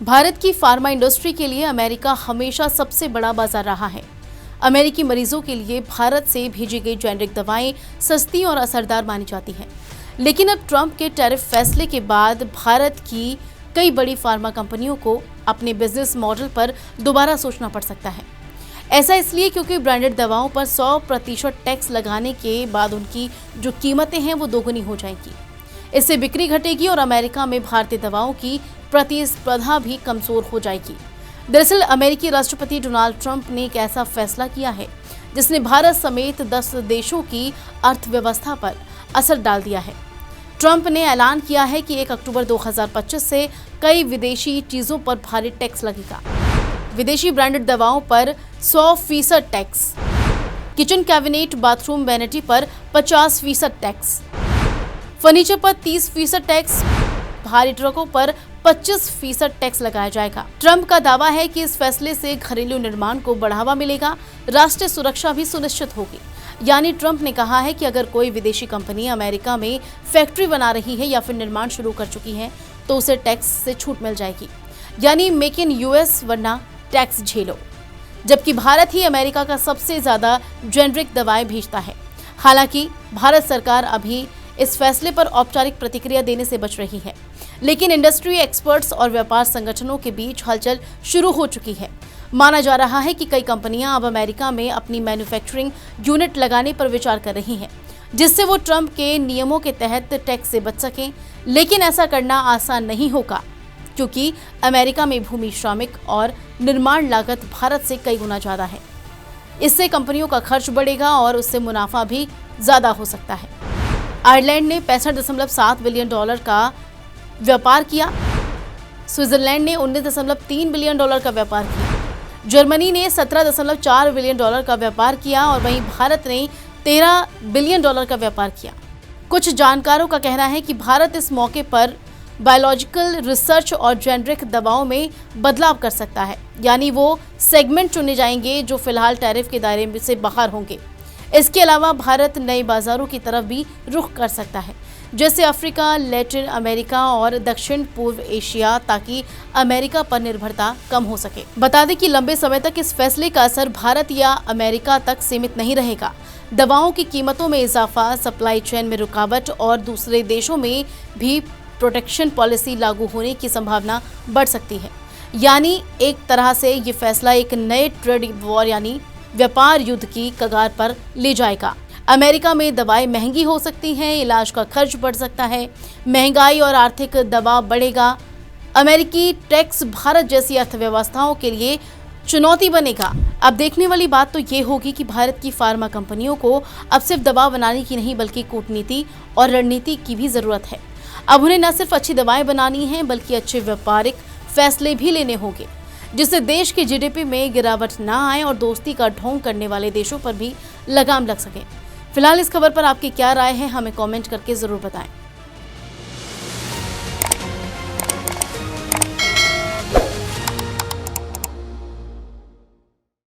भारत की pharma industry के लिए अमेरिका हमेशा सबसे बड़ा बाजार रहा है। अमेरिकी मरीजों के लिए भारत से भेजी गई जेनेरिक दवाएं सस्ती और असरदार मानी जाती हैं। लेकिन अब ट्रंप के टैरिफ फैसले के बाद भारत की कई बड़ी फार्मा कंपनियों को अपने बिजनेस मॉडल पर दोबारा सोचना पड़ सकता है। ऐसा इसलिए क्योंकि ब्रांडेड दवाओं पर 100% टैक्स लगाने के बाद उनकी जो कीमतें हैं वो दोगुनी हो जाएंगी। इससे बिक्री घटेगी और अमेरिका में भारतीय दवाओं की प्रतिस्पर्धा भी कमजोर हो जाएगी। दरअसल अमेरिकी राष्ट्रपति डोनाल्ड ट्रंप ने एक ऐसा फैसला किया है जिसने भारत समेत 10 देशों की अर्थव्यवस्था पर असर डाल दिया है। ट्रंप ने ऐलान किया है कि 1 अक्टूबर 2025 से कई विदेशी चीजों पर भारी टैक्स लगेगा। विदेशी ब्रांडेड दवाओं पर 100% tax, kitchen cabinet bathroom vanity पर 50% टैक्स, फर्नीचर पर 30% टैक्स, भारी ट्रकों पर 25% टैक्स लगाया जाएगा। ट्रंप का दावा है कि इस फैसले से घरेलू निर्माण को बढ़ावा मिलेगा, राष्ट्रीय सुरक्षा भी सुनिश्चित होगी। यानी ट्रंप ने कहा है कि अगर कोई विदेशी कंपनी अमेरिका में फैक्ट्री बना रही है या फिर निर्माण शुरू कर चुकी है तो उसे टैक्स से छूट मिल जाएगी। यानी मेक इन यूएस वरना टैक्स झेलो। जबकि भारत ही अमेरिका का सबसे ज्यादा जेनेरिक दवाएं भेजता है। हालांकि भारत सरकार अभी इस फैसले पर औपचारिक प्रतिक्रिया देने से बच रही है, लेकिन इंडस्ट्री एक्सपर्ट्स और व्यापार संगठनों के बीच हलचल शुरू हो चुकी है। माना जा रहा है कि कई कंपनियां अब अमेरिका में अपनी मैन्युफैक्चरिंग यूनिट लगाने पर विचार कर रही हैं, जिससे वो ट्रंप के नियमों के तहत टैक्स से बच सकें। लेकिन ऐसा करना आसान नहीं होगा, क्योंकि अमेरिका में भूमि, श्रमिक और निर्माण लागत भारत से कई गुना ज़्यादा है। इससे कंपनियों का खर्च बढ़ेगा और उससे मुनाफा भी ज़्यादा हो सकता है। आयरलैंड ने $65.7 बिलियन का व्यापार किया, स्विट्जरलैंड ने $19.3 बिलियन का व्यापार किया, जर्मनी ने $17.4 बिलियन का व्यापार किया और वहीं भारत ने $13 बिलियन का व्यापार किया। कुछ जानकारों का कहना है कि भारत इस मौके पर बायोलॉजिकल रिसर्च और जेनेरिक दवाओं में बदलाव कर सकता है, यानी वो सेगमेंट चुने जाएंगे जो फिलहाल टैरिफ के दायरे से बाहर होंगे। इसके अलावा भारत नए बाजारों की तरफ भी रुख कर सकता है, जैसे अफ्रीका, लैटिन अमेरिका और दक्षिण पूर्व एशिया, ताकि अमेरिका पर निर्भरता कम हो सके। बता दें कि लंबे समय तक इस फैसले का असर भारत या अमेरिका तक सीमित नहीं रहेगा। दवाओं की कीमतों में इजाफा, सप्लाई चेन में रुकावट और दूसरे देशों में भी प्रोटेक्शन पॉलिसी लागू होने की संभावना बढ़ सकती है। यानी एक तरह से ये फैसला एक नए ट्रेड वॉर यानी व्यापार युद्ध की कगार पर ले जाएगा। अमेरिका में दवाएं महंगी हो सकती हैं, इलाज का खर्च बढ़ सकता है, महंगाई और आर्थिक दबाव बढ़ेगा। अमेरिकी टैक्स भारत जैसी अर्थव्यवस्थाओं के लिए चुनौती बनेगा। अब देखने वाली बात तो ये होगी कि भारत की फार्मा कंपनियों को अब सिर्फ दवा बनाने की नहीं बल्कि कूटनीति और रणनीति की भी जरूरत है। अब उन्हें न सिर्फ अच्छी दवाएं बनानी हैं बल्कि अच्छे व्यापारिक फैसले भी लेने होंगे, जिससे देश की जीडीपी में गिरावट ना आए और दोस्ती का ढोंग करने वाले देशों पर भी लगाम लग सके। फिलहाल इस खबर पर आपकी क्या राय है, हमें कमेंट करके जरूर बताएं।